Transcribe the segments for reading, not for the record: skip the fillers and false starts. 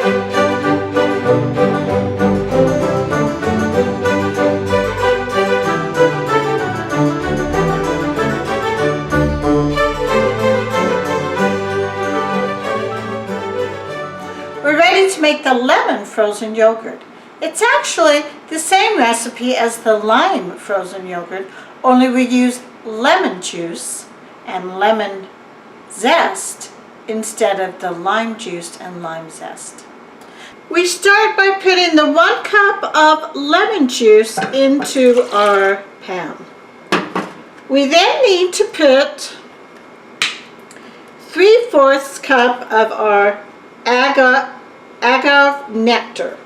We're ready to make the lemon frozen yogurt. It's actually the same recipe as the lime frozen yogurt, only we use lemon juice and lemon zest instead of the lime juice and lime zest. We start by putting the 1 cup of lemon juice into our pan. We then need to put 3/4 cup of our agave nectar.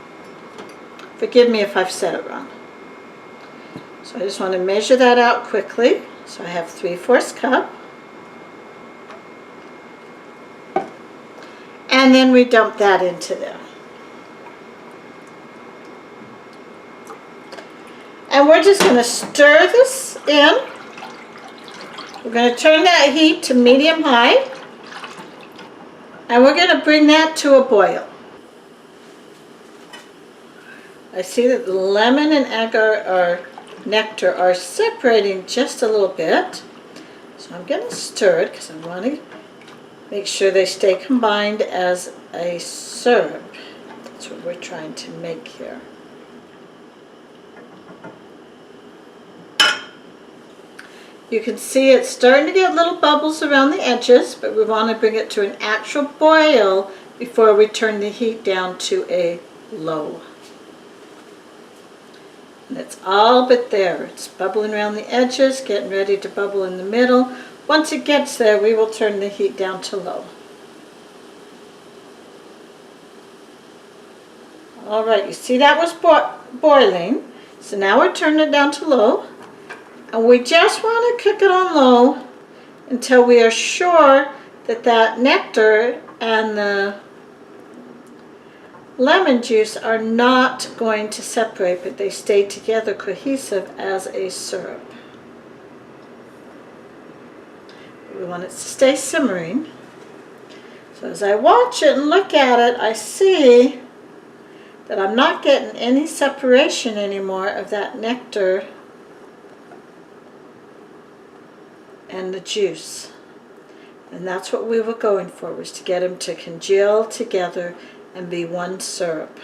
Forgive me if I've said it wrong. So I just want to measure that out quickly. So I have 3/4 cup. And then we dump that into there. And we're just going to stir this in. We're going to turn that heat to medium-high. And we're going to bring that to a boil. I see that the lemon and agar nectar are separating just a little bit. So I'm going to stir it because I want to make sure they stay combined as a syrup. That's what we're trying to make here. You can see it's starting to get little bubbles around the edges, but we want to bring it to an actual boil before we turn the heat down to a low. And it's all but there. It's bubbling around the edges, getting ready to bubble in the middle. Once it gets there, we will turn the heat down to low. All right, you see that was boiling. So now we're turning it down to low. And we just want to cook it on low until we are sure that that nectar and the lemon juice are not going to separate, but they stay together cohesive as a syrup. We want it to stay simmering. So as I watch it and look at it, I see that I'm not getting any separation anymore of that nectar and the juice. And that's what we were going for, was to get them to congeal together and be one syrup.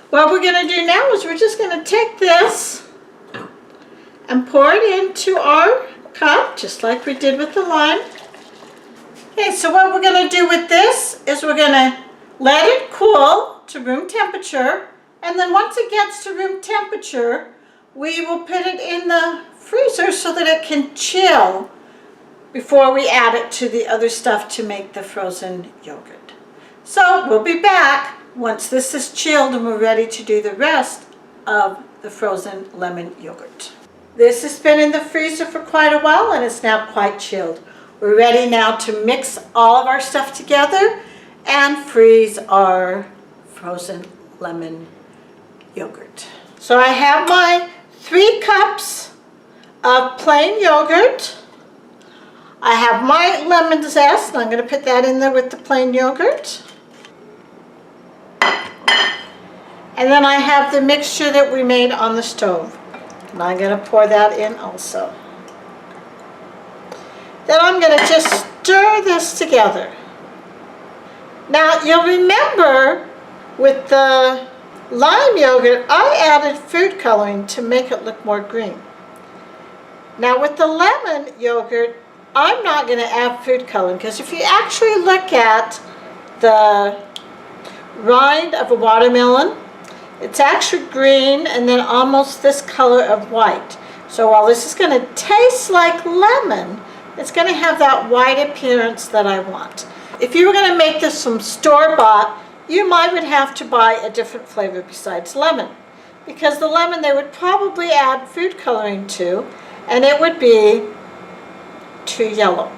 What we're going to do now is we're just going to take this and pour it into our cup, just like we did with the lime. Okay, so what we're going to do with this is we're going to let it cool to room temperature, and then once it gets to room temperature, we will put it in the freezer so that it can chill before we add it to the other stuff to make the frozen yogurt. So we'll be back once this is chilled and we're ready to do the rest of the frozen lemon yogurt. This has been in the freezer for quite a while and it's now quite chilled. We're ready now to mix all of our stuff together and freeze our frozen lemon yogurt. So I have my 3 cups of plain yogurt. I have my lemon zest, and I'm going to put that in there with the plain yogurt. And then I have the mixture that we made on the stove. And I'm going to pour that in also. Then I'm going to just stir this together. Now you'll remember with the lime yogurt, I added food coloring to make it look more green. Now with the lemon yogurt, I'm not going to add food coloring because if you actually look at the rind of a watermelon, it's actually green and then almost this color of white. So while this is going to taste like lemon, it's going to have that white appearance that I want. If you were going to make this from store-bought, you might would have to buy a different flavor besides lemon, because the lemon they would probably add food coloring to, and it would be too yellow.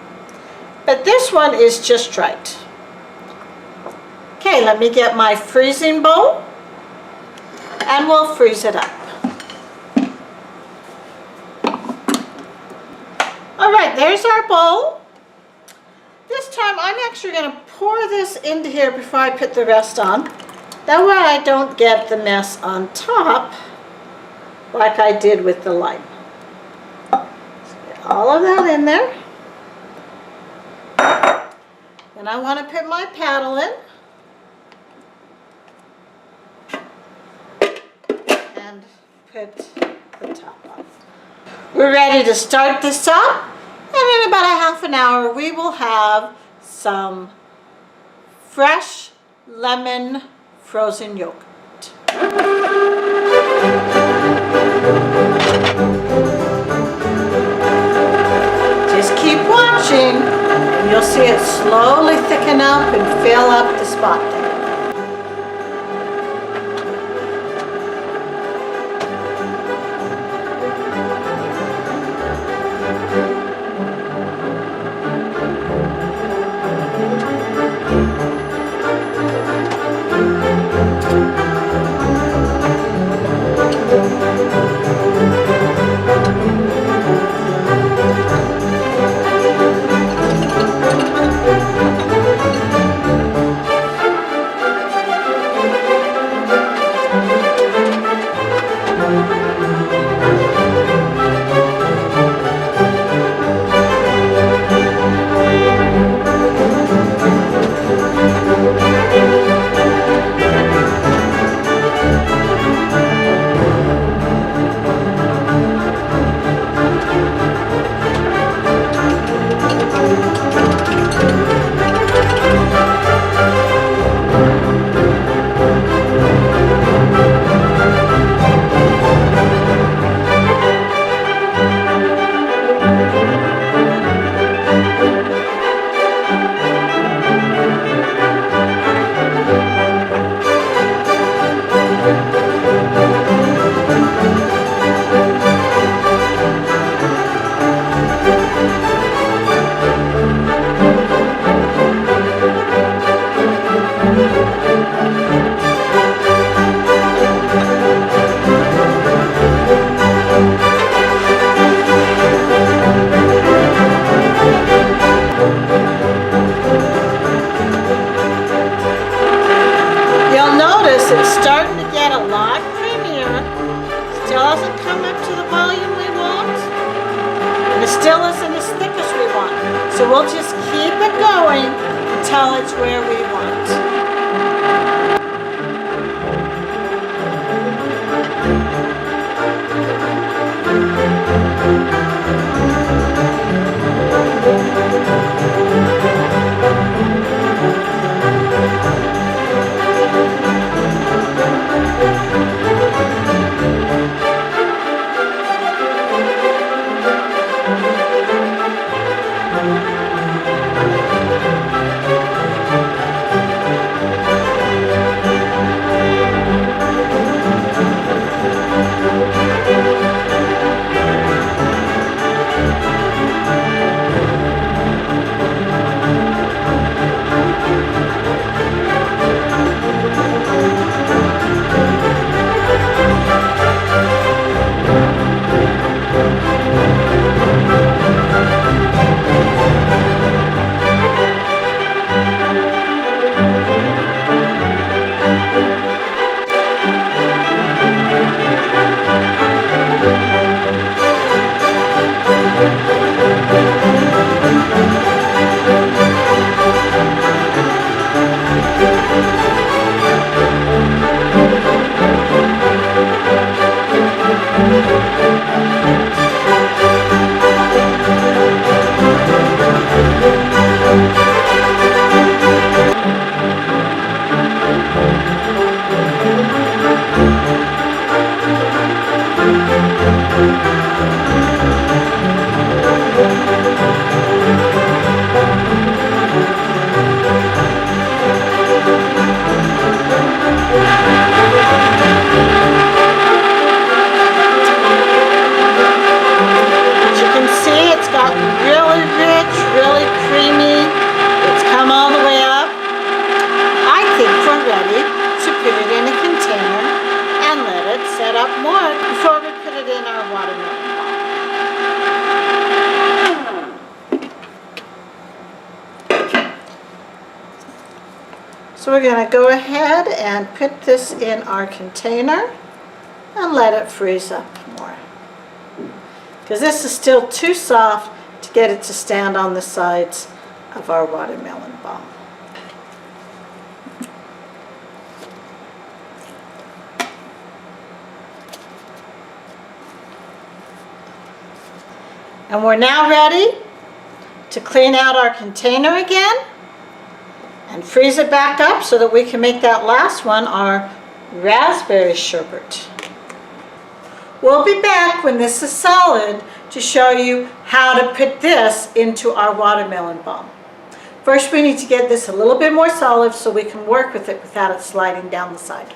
But this one is just right. Okay, let me get my freezing bowl, and we'll freeze it up. All right, there's our bowl. This time I'm actually going to pour this into here before I put the rest on. That way I don't get the mess on top like I did with the lime. So get all of that in there. And I want to put my paddle in. And put the top on. We're ready to start this up. And in about a half an hour we will have some fresh lemon frozen yogurt. Just keep watching and you'll see it slowly thicken up and fill up the spot there. It's starting to get a lot creamier. Still hasn't come up to the volume we want. And it still isn't as thick as we want. So we'll just keep it going until it's where we want. So we're going to go ahead and put this in our container and let it freeze up more. Because this is still too soft to get it to stand on the sides of our watermelon bombe. And we're now ready to clean out our container again and freeze it back up so that we can make that last one, our raspberry sherbet. We'll be back when this is solid to show you how to put this into our watermelon bombe. First, we need to get this a little bit more solid so we can work with it without it sliding down the side.